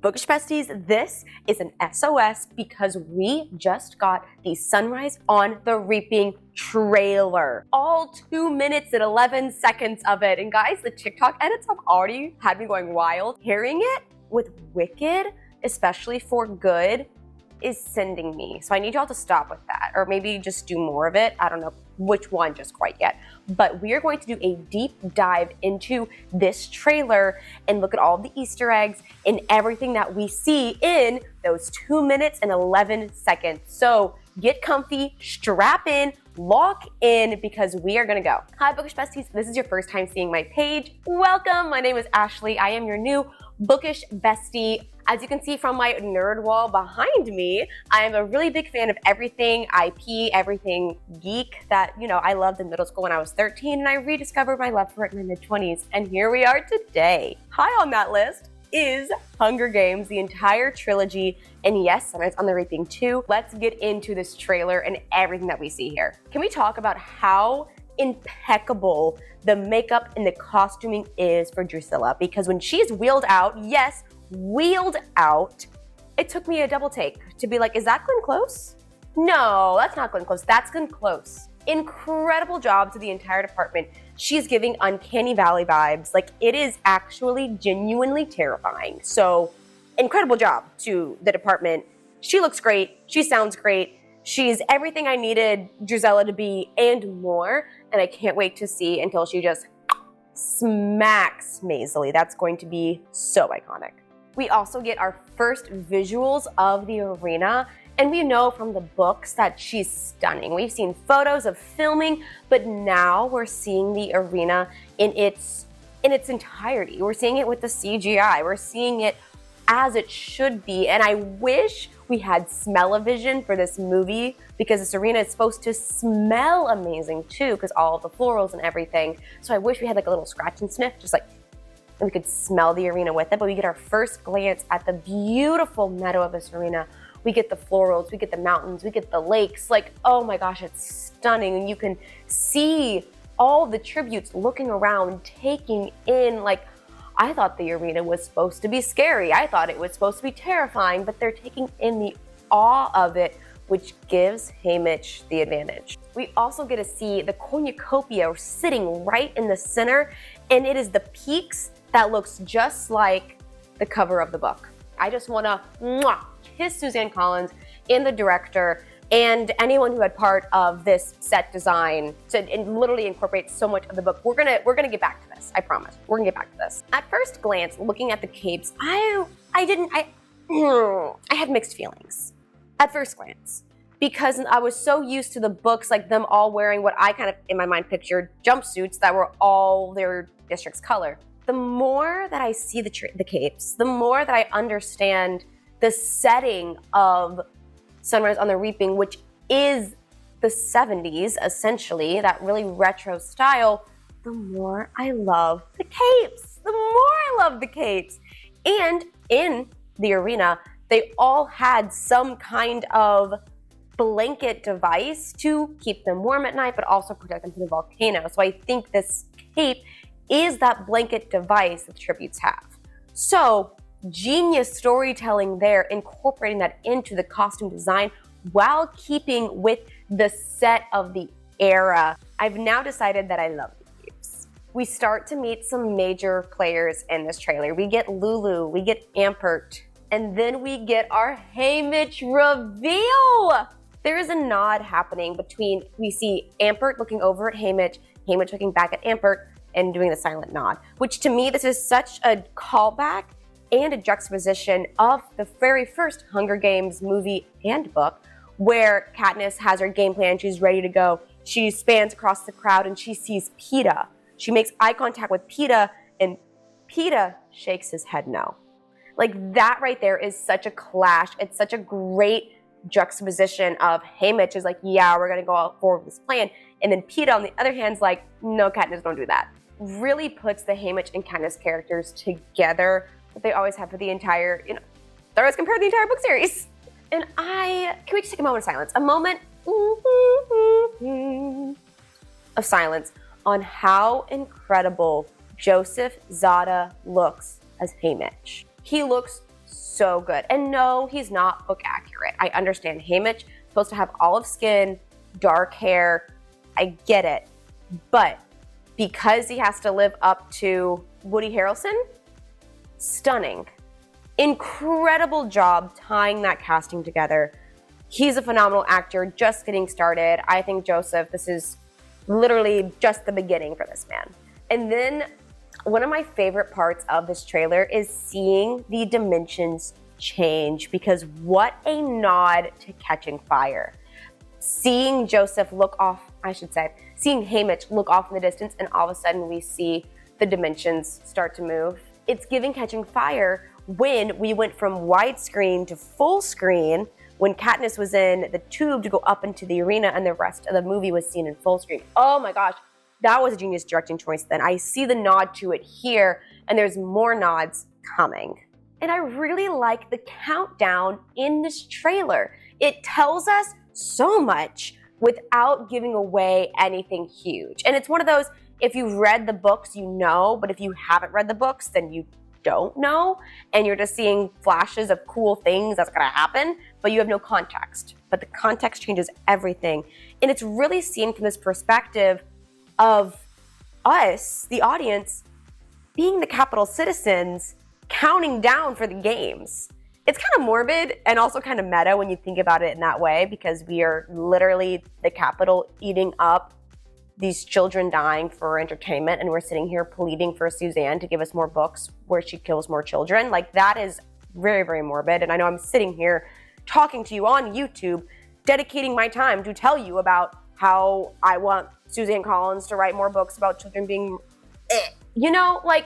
Bookish Besties, this is an SOS because we just got the Sunrise on the Reaping trailer. All 2 minutes and 11 seconds of it. And guys, the TikTok edits have already had me going wild. Hearing it with Wicked, especially for good, is sending me. So I need y'all to stop with that, or maybe just do more of it. I don't know which one just quite yet, but we are going to do a deep dive into this trailer and look at all the Easter eggs and everything that we see in those 2 minutes and 11 seconds. So get comfy, strap in, lock in, because we are gonna go. Hi Bookish Besties, this is your first time seeing my page. Welcome, my name is Ashley. I am your new Bookish Bestie. As you can see from my nerd wall behind me, I am a really big fan of everything IP, everything geek that, I loved in middle school when I was 13, and I rediscovered my love for it in my mid-20s, and here we are today. High on that list is Hunger Games, the entire trilogy, and yes, Sunrise on the Reaping 2. Let's get into this trailer and everything that we see here. Can we talk about how impeccable the makeup and the costuming is for Drusilla? Because when she's wheeled out, yes, wheeled out, it took me a double take to be like, is that Glenn Close? No, that's not Glenn Close, that's Glenn Close. Incredible job to the entire department. She's giving Uncanny Valley vibes. Like, it is actually genuinely terrifying. So incredible job to the department. She looks great, she sounds great. She's everything I needed Drusilla to be and more, and I can't wait to see until she just smacks Maysilee. That's going to be so iconic. We also get our first visuals of the arena, and we know from the books that she's stunning. We've seen photos of filming, but now we're seeing the arena in its entirety. We're seeing it with the CGI. We're seeing it as it should be, and I wish we had smell-o-vision for this movie, because this arena is supposed to smell amazing too, because all of the florals and everything. So I wish we had like a little scratch and sniff, just like, and we could smell the arena with it. But we get our first glance at the beautiful meadow of this arena. We get the florals, we get the mountains, we get the lakes. Like, oh my gosh, it's stunning. And you can see all the tributes looking around, taking in, like, I thought the arena was supposed to be scary. I thought it was supposed to be terrifying, but they're taking in the awe of it, which gives Haymitch the advantage. We also get to see the cornucopia sitting right in the center, and it is the peaks that looks just like the cover of the book. I just wanna kiss Suzanne Collins and the director and anyone who had part of this set design to literally incorporate so much of the book. We're gonna get back to this, I promise. We're gonna get back to this. At first glance, looking at the capes, I had mixed feelings at first glance, because I was so used to the books, like them all wearing what I kind of, in my mind, pictured jumpsuits that were all their district's color. The more that I see the capes, the more that I understand the setting of Sunrise on the Reaping, which is the 70s, essentially, that really retro style, the more I love the capes. The more I love the capes. And in the arena, they all had some kind of blanket device to keep them warm at night, but also protect them from the volcano. So I think this cape is that blanket device that the tributes have. So genius storytelling there, incorporating that into the costume design while keeping with the set of the era. I've now decided that I love the capes. We start to meet some major players in this trailer. We get Lulu, we get Ampert, and then we get our Haymitch reveal. There is a nod happening between, we see Ampert looking over at Haymitch, Haymitch looking back at Ampert, and doing the silent nod, which to me, this is such a callback and a juxtaposition of the very first Hunger Games movie and book, where Katniss has her game plan, she's ready to go. She spans across the crowd and she sees Peeta. She makes eye contact with Peeta, and Peeta shakes his head no. Like, that right there is such a clash. It's such a great juxtaposition of Haymitch is like, yeah, we're gonna go out forward with this plan. And then Peeta, on the other hand, is like, no, Katniss, don't do that. Really puts the Haymitch and Katniss characters together, that they always have for the entire, they're always compared to the entire book series. And can we just take a moment of silence? A moment of silence on how incredible Joseph Zada looks as Haymitch. He looks so good. And no, he's not book accurate. I understand Haymitch supposed to have olive skin, dark hair. I get it. But because he has to live up to Woody Harrelson, stunning. Incredible job tying that casting together. He's a phenomenal actor, just getting started. I think Joseph, this is literally just the beginning for this man. And then one of my favorite parts of this trailer is seeing the dimensions change, because what a nod to Catching Fire. Seeing Joseph look off, seeing Haymitch look off in the distance, and all of a sudden we see the dimensions start to move. It's giving Catching Fire when we went from widescreen to full screen, when Katniss was in the tube to go up into the arena and the rest of the movie was seen in full screen. Oh my gosh, that was a genius directing choice then. I see the nod to it here, and there's more nods coming. And I really like the countdown in this trailer. It tells us so much without giving away anything huge. And it's one of those, if you've read the books, you know, but if you haven't read the books, then you don't know, and you're just seeing flashes of cool things that's gonna happen, but you have no context. But the context changes everything. And it's really seen from this perspective of us, the audience, being the capital citizens, counting down for the games. It's kind of morbid and also kind of meta when you think about it in that way, because we are literally the capital eating up these children dying for entertainment, and we're sitting here pleading for Suzanne to give us more books where she kills more children. Like, that is very, very morbid. And I know I'm sitting here talking to you on YouTube, dedicating my time to tell you about how I want Suzanne Collins to write more books about children being, you know, like,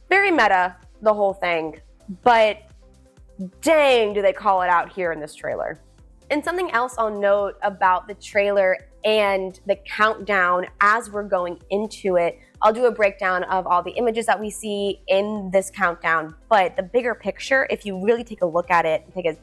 very meta, the whole thing. But dang, do they call it out here in this trailer. And something else I'll note about the trailer and the countdown as we're going into it, I'll do a breakdown of all the images that we see in this countdown, but the bigger picture, if you really take a look at it, take a,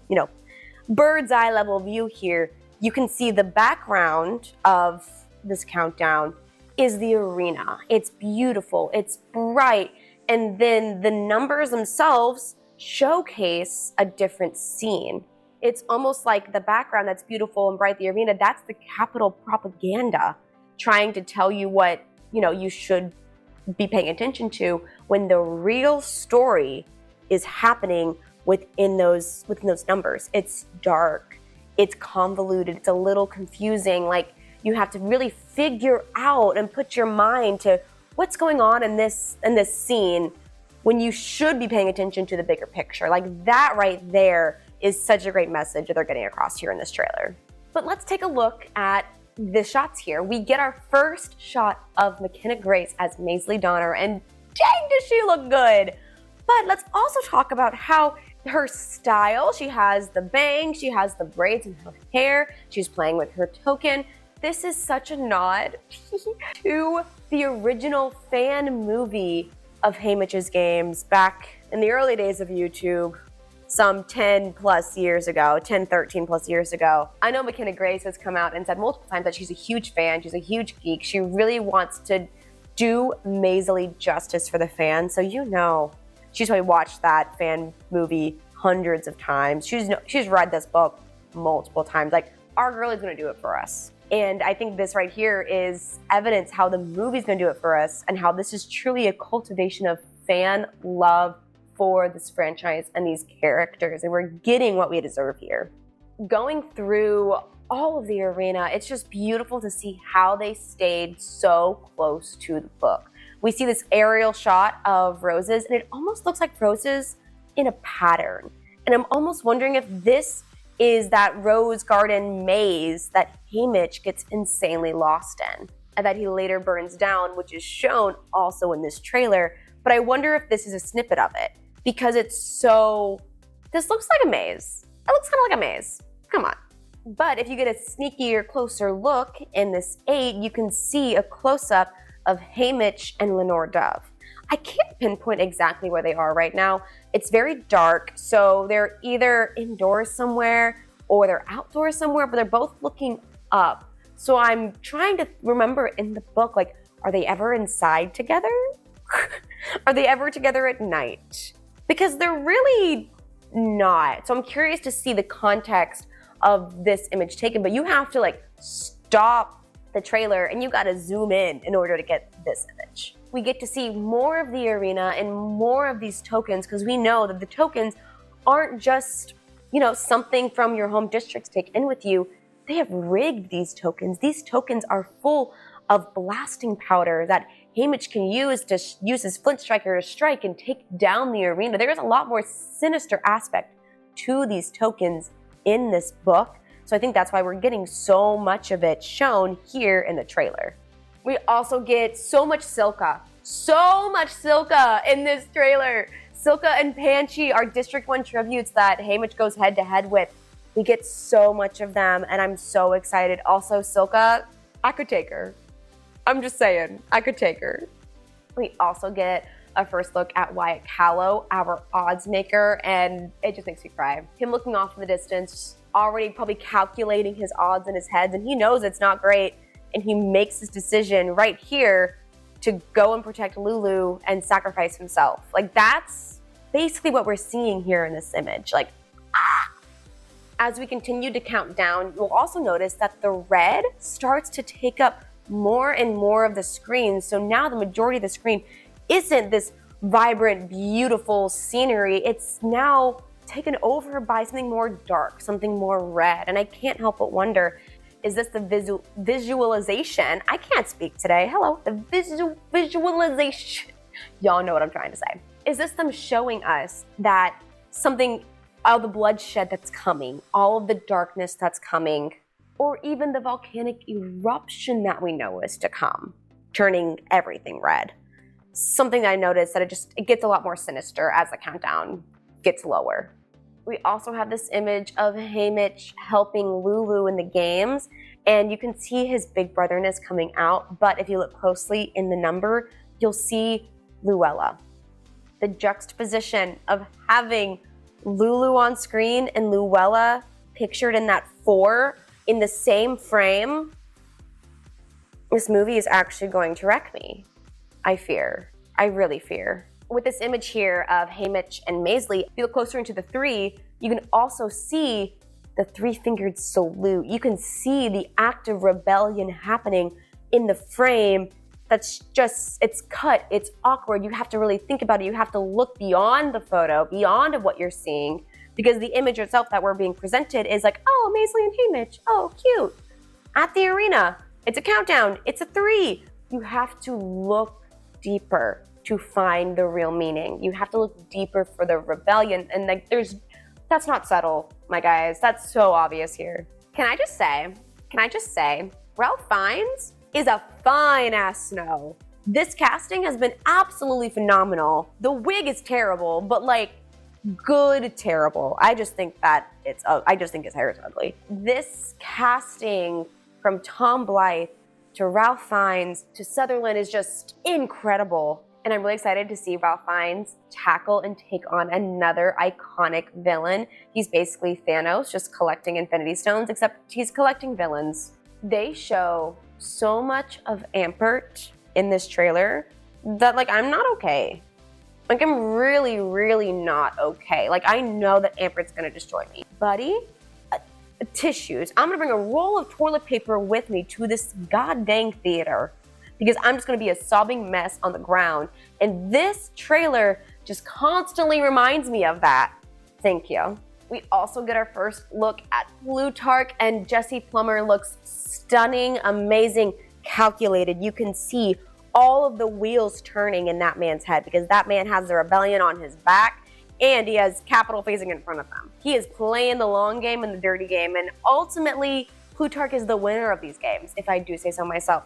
bird's eye level view here, you can see the background of this countdown is the arena. It's beautiful, it's bright, and then the numbers themselves showcase a different scene. It's almost like the background that's beautiful and bright, the arena, that's the capital propaganda trying to tell you what, you should be paying attention to, when the real story is happening within those numbers. It's dark, it's convoluted, it's a little confusing. Like, you have to really figure out and put your mind to what's going on in this scene, when you should be paying attention to the bigger picture. Like, that right there is such a great message that they're getting across here in this trailer. But let's take a look at the shots here. We get our first shot of McKenna Grace as Maysilee Donner, and dang, does she look good. But let's also talk about how her style, she has the bangs, she has the braids in her hair, she's playing with her token. This is such a nod to the original fan movie of Haymitch's games back in the early days of YouTube, some 13 plus years ago. I know McKenna Grace has come out and said multiple times that she's a huge fan, she's a huge geek. She really wants to do Maysilee justice for the fans. So she's probably watched that fan movie hundreds of times. She's read this book multiple times. Like, our girl is gonna do it for us. And I think this right here is evidence how the movie's gonna do it for us, and how this is truly a cultivation of fan love for this franchise and these characters, and we're getting what we deserve here. Going through all of the arena, it's just beautiful to see how they stayed so close to the book. We see this aerial shot of roses, and it almost looks like roses in a pattern. And I'm almost wondering if this is that rose garden maze that Haymitch gets insanely lost in, and that he later burns down, which is shown also in this trailer. But I wonder if this is a snippet of it, because this looks like a maze. It looks kind of like a maze. Come on. But if you get a sneakier, closer look in this 8, you can see a close-up of Haymitch and Lenore Dove. I can't pinpoint exactly where they are right now. It's very dark, so they're either indoors somewhere or they're outdoors somewhere, but they're both looking up. So I'm trying to remember in the book, like, are they ever inside together? Are they ever together at night? Because they're really not. So I'm curious to see the context of this image taken, but you have to like stop the trailer and you gotta zoom in order to get this image. We get to see more of the arena and more of these tokens because we know that the tokens aren't just, you know, something from your home districts take in with you. They have rigged these tokens. These tokens are full of blasting powder that Haymitch can use to use his flint striker to strike and take down the arena. There is a lot more sinister aspect to these tokens in this book. So I think that's why we're getting so much of it shown here in the trailer. We also get so much Silka in this trailer. Silka and Panchi are District 1 tributes that Haymitch goes head to head with. We get so much of them and I'm so excited. Also Silka, I could take her. I'm just saying, I could take her. We also get a first look at Wyatt Callow, our odds maker, and it just makes me cry. Him looking off in the distance, already probably calculating his odds in his head, and he knows it's not great, and he makes his decision right here to go and protect Lulu and sacrifice himself. Like, that's basically what we're seeing here in this image. Like, ah! As we continue to count down, you'll also notice that the red starts to take up more and more of the screen. So now the majority of the screen isn't this vibrant, beautiful scenery. It's now taken over by something more dark, something more red. And I can't help but wonder, is this the visualization? I can't speak today. Hello, the visualization. Y'all know what I'm trying to say. Is this them showing us that something, all the bloodshed that's coming, all of the darkness that's coming, or even the volcanic eruption that we know is to come, turning everything red? Something that I noticed that it gets a lot more sinister as the countdown gets lower. We also have this image of Haymitch helping Lulu in the games, and you can see his big brotherness coming out, but if you look closely in the number, you'll see Luella. The juxtaposition of having Lulu on screen and Luella pictured in that 4 in the same frame, this movie is actually going to wreck me. I fear. I really fear. With this image here of Haymitch and Maysilee, if you look closer into the 3, you can also see the 3-fingered salute. You can see the act of rebellion happening in the frame. That's just, it's cut, it's awkward. You have to really think about it. You have to look beyond the photo, beyond of what you're seeing, because the image itself that we're being presented is like, oh, Maysilee and Haymitch, oh, cute. At the arena, it's a countdown, it's a 3. You have to look deeper to find the real meaning. You have to look deeper for the rebellion, and like that's not subtle, my guys. That's so obvious here. Can I just say, Ralph Fiennes is a fine ass Snow. This casting has been absolutely phenomenal. The wig is terrible, but like good terrible. I just think his hair is ugly. This casting from Tom Blythe to Ralph Fiennes to Sutherland is just incredible. And I'm really excited to see Ralph Fiennes tackle and take on another iconic villain. He's basically Thanos, just collecting Infinity Stones, except he's collecting villains. They show so much of Ampert in this trailer that, like, I'm not okay. Like, I'm really, really not okay. Like, I know that Ampert's gonna destroy me. Buddy, tissues. I'm gonna bring a roll of toilet paper with me to this goddamn theater, because I'm just gonna be a sobbing mess on the ground. And this trailer just constantly reminds me of that. Thank you. We also get our first look at Plutarch, and Jesse Plummer looks stunning, amazing, calculated. You can see all of the wheels turning in that man's head, because that man has the rebellion on his back and he has capital facing in front of him. He is playing the long game and the dirty game, and ultimately Plutarch is the winner of these games, if I do say so myself.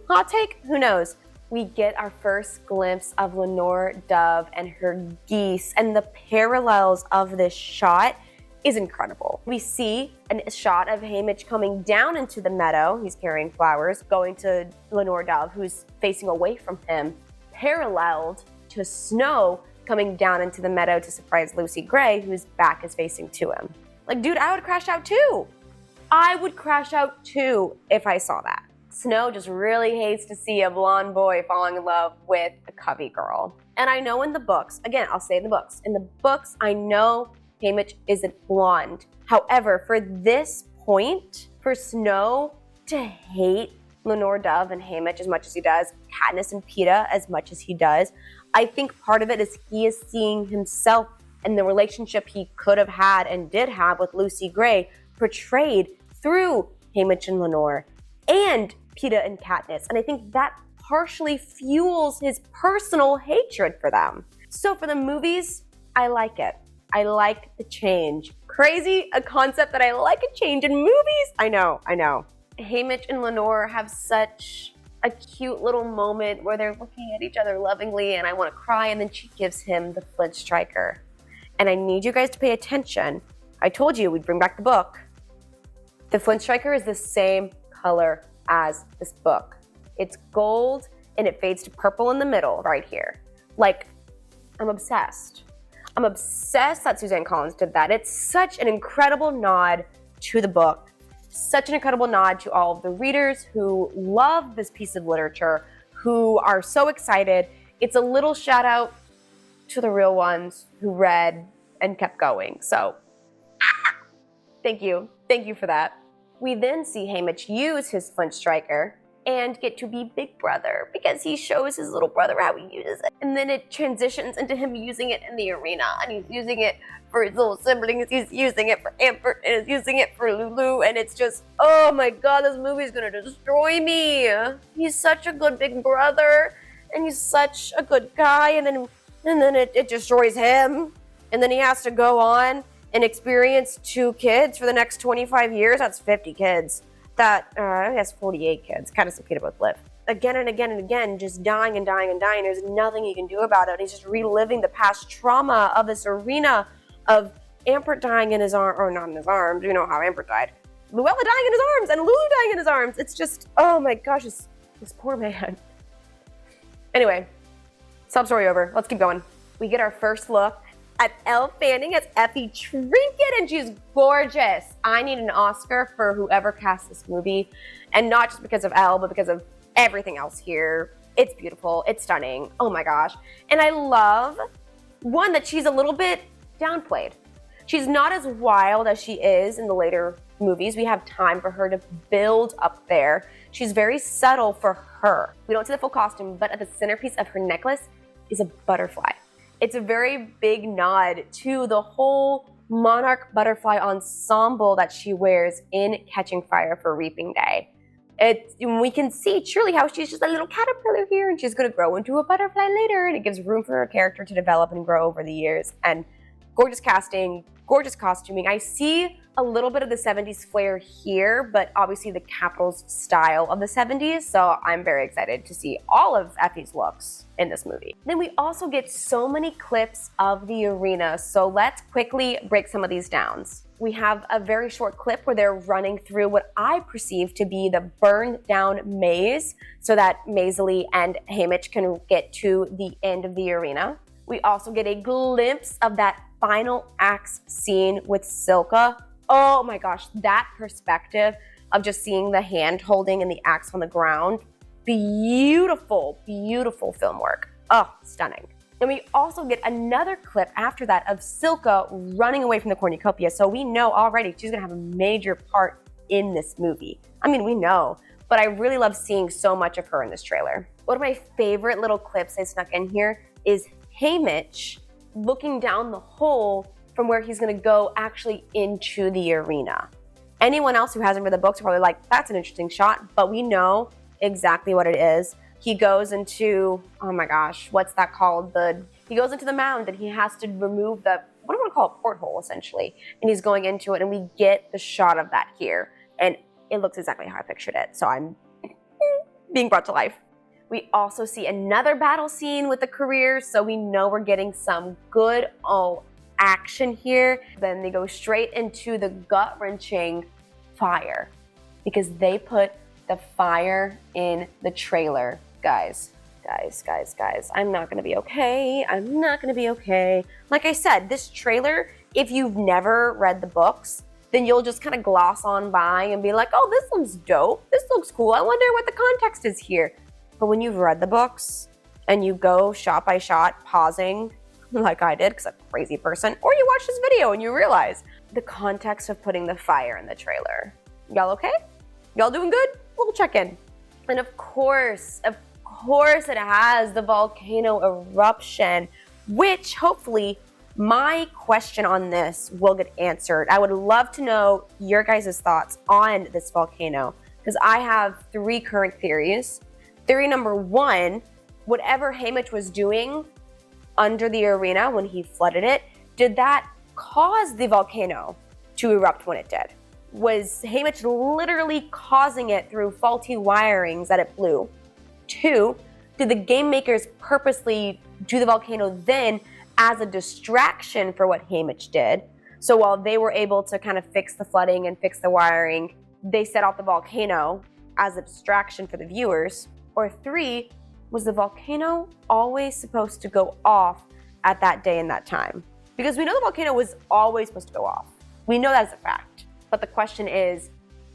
Hot take? Who knows? We get our first glimpse of Lenore Dove and her geese, and the parallels of this shot is incredible. We see a shot of Haymitch coming down into the meadow. He's carrying flowers, going to Lenore Dove, who's facing away from him, paralleled to Snow coming down into the meadow to surprise Lucy Gray, whose back is facing to him. Like, dude, I would crash out too. I would crash out too if I saw that. Snow just really hates to see a blonde boy falling in love with a cubby girl. And I know in the books, again, I'll say in the books, I know Haymitch isn't blonde. However, for this point, for Snow to hate Lenore Dove and Haymitch as much as he does, Katniss and Peeta as much as he does, I think part of it is he is seeing himself and the relationship he could have had and did have with Lucy Gray portrayed through Haymitch and Lenore and Peeta and Katniss. And I think that partially fuels his personal hatred for them. So for the movies, I like it. I like the change. Crazy, a concept that I like a change in movies? I know. Haymitch and Lenore have such a cute little moment where they're looking at each other lovingly and I want to cry, and then she gives him the flint striker. And I need you guys to pay attention. I told you we'd bring back the book. The flint striker is the same color as this book. It's gold and it fades to purple in the middle right here. Like, I'm obsessed. I'm obsessed that Suzanne Collins did that. It's such an incredible nod to the book. Such an incredible nod to all of the readers who love this piece of literature, who are so excited. It's a little shout out to the real ones who read and kept going. So, thank you. Thank you for that. We then see Haymitch use his flint striker and get to be Big Brother because he shows his little brother how he uses it. And then it transitions into him using it in the arena, and he's using it for his little siblings, he's using it for Ampert, and he's using it for Lulu, and it's just, oh my god, this movie's gonna destroy me. He's such a good big brother, and he's such a good guy, and then it destroys him, and then he has to go on and experience 2 kids for the next 25 years. That's 50 kids. That he has 48 kids. Katniss and Peeta both live. Again and again and again, just dying and dying and dying. There's nothing he can do about it. He's just reliving the past trauma of this arena of Ampert dying in his arms, or not in his arms. You know how Ampert died. Luella dying in his arms and Lulu dying in his arms. It's just, oh my gosh, this poor man. Anyway, sub story over. Let's keep going. We get our first look at Elle Fanning as Effie Trinket, and she's gorgeous. I need an Oscar for whoever cast this movie, and not just because of Elle, but because of everything else here. It's beautiful, it's stunning, oh my gosh. And I love, one, that she's a little bit downplayed. She's not as wild as she is in the later movies. We have time for her to build up there. She's very subtle for her. We don't see the full costume, but at the centerpiece of her necklace is a butterfly. It's a very big nod to the whole monarch butterfly ensemble that she wears in Catching Fire for Reaping Day. We can see truly how she's just a little caterpillar here, and she's going to grow into a butterfly later, and it gives room for her character to develop and grow over the years. And gorgeous casting, gorgeous costuming. I see a little bit of the 70s flair here, but obviously the Capitals style of the 70s, so I'm very excited to see all of Effie's looks in this movie. Then we also get so many clips of the arena, so let's quickly break some of these down. We have a very short clip where they're running through what I perceive to be the burned down maze so that Maysilee and Haymitch can get to the end of the arena. We also get a glimpse of that final axe scene with Silka. Oh my gosh, that perspective of just seeing the hand holding and the axe on the ground. Beautiful, beautiful film work. Oh, stunning. And we also get another clip after that of Silka running away from the cornucopia. So we know already she's gonna have a major part in this movie. I mean, we know, but I really love seeing so much of her in this trailer. One of my favorite little clips I snuck in here is Haymitch looking down the hole from where he's gonna go actually into the arena. Anyone else who hasn't read the books are probably like, that's an interesting shot, but we know exactly what it is. He goes into, oh my gosh, what's that called? He goes into the mound and he has to remove what do I want to call a porthole essentially. And he's going into it and we get the shot of that here. And it looks exactly how I pictured it. So I'm being brought to life. We also see another battle scene with the careers. So we know we're getting some good action here. Then they go straight into the gut-wrenching fire because they put the fire in the trailer. Guys, I'm not gonna be okay. I'm not gonna be okay. Like I said, this trailer, if you've never read the books, then you'll just kind of gloss on by and be like, oh, this looks dope. This looks cool. I wonder what the context is here. But when you've read the books, and you go shot by shot, pausing like I did because I'm a crazy person, or you watch this video and you realize the context of putting the fire in the trailer. Y'all okay? Y'all doing good? We'll check in. And of course it has the volcano eruption, which hopefully my question on this will get answered. I would love to know your guys' thoughts on this volcano because I have 3 current theories. Theory number 1, whatever Haymitch was doing under the arena when he flooded it, did that cause the volcano to erupt when it did? Was Haymitch literally causing it through faulty wirings that it blew? 2, did the game makers purposely do the volcano then as a distraction for what Haymitch did? So while they were able to kind of fix the flooding and fix the wiring, they set off the volcano as a distraction for the viewers? Or 3, was the volcano always supposed to go off at that day and that time? Because we know the volcano was always supposed to go off. We know that as a fact. But the question is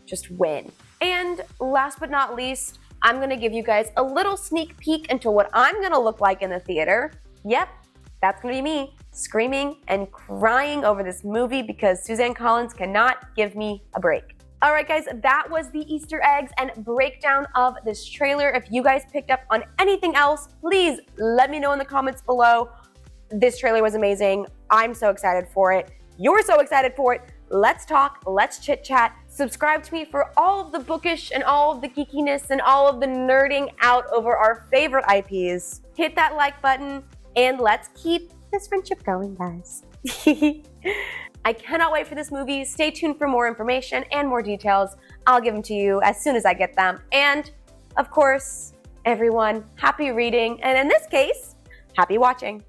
just when. And last but not least, I'm gonna give you guys a little sneak peek into what I'm gonna look like in the theater. Yep, that's gonna be me screaming and crying over this movie because Suzanne Collins cannot give me a break. All right, guys, that was the Easter eggs and breakdown of this trailer. If you guys picked up on anything else, please let me know in the comments below. This trailer was amazing. I'm so excited for it. You're so excited for it. Let's talk, let's chit chat. Subscribe to me for all of the bookish and all of the geekiness and all of the nerding out over our favorite IPs. Hit that like button and let's keep this friendship going, guys. I cannot wait for this movie. Stay tuned for more information and more details. I'll give them to you as soon as I get them. And of course, everyone, happy reading. And in this case, happy watching.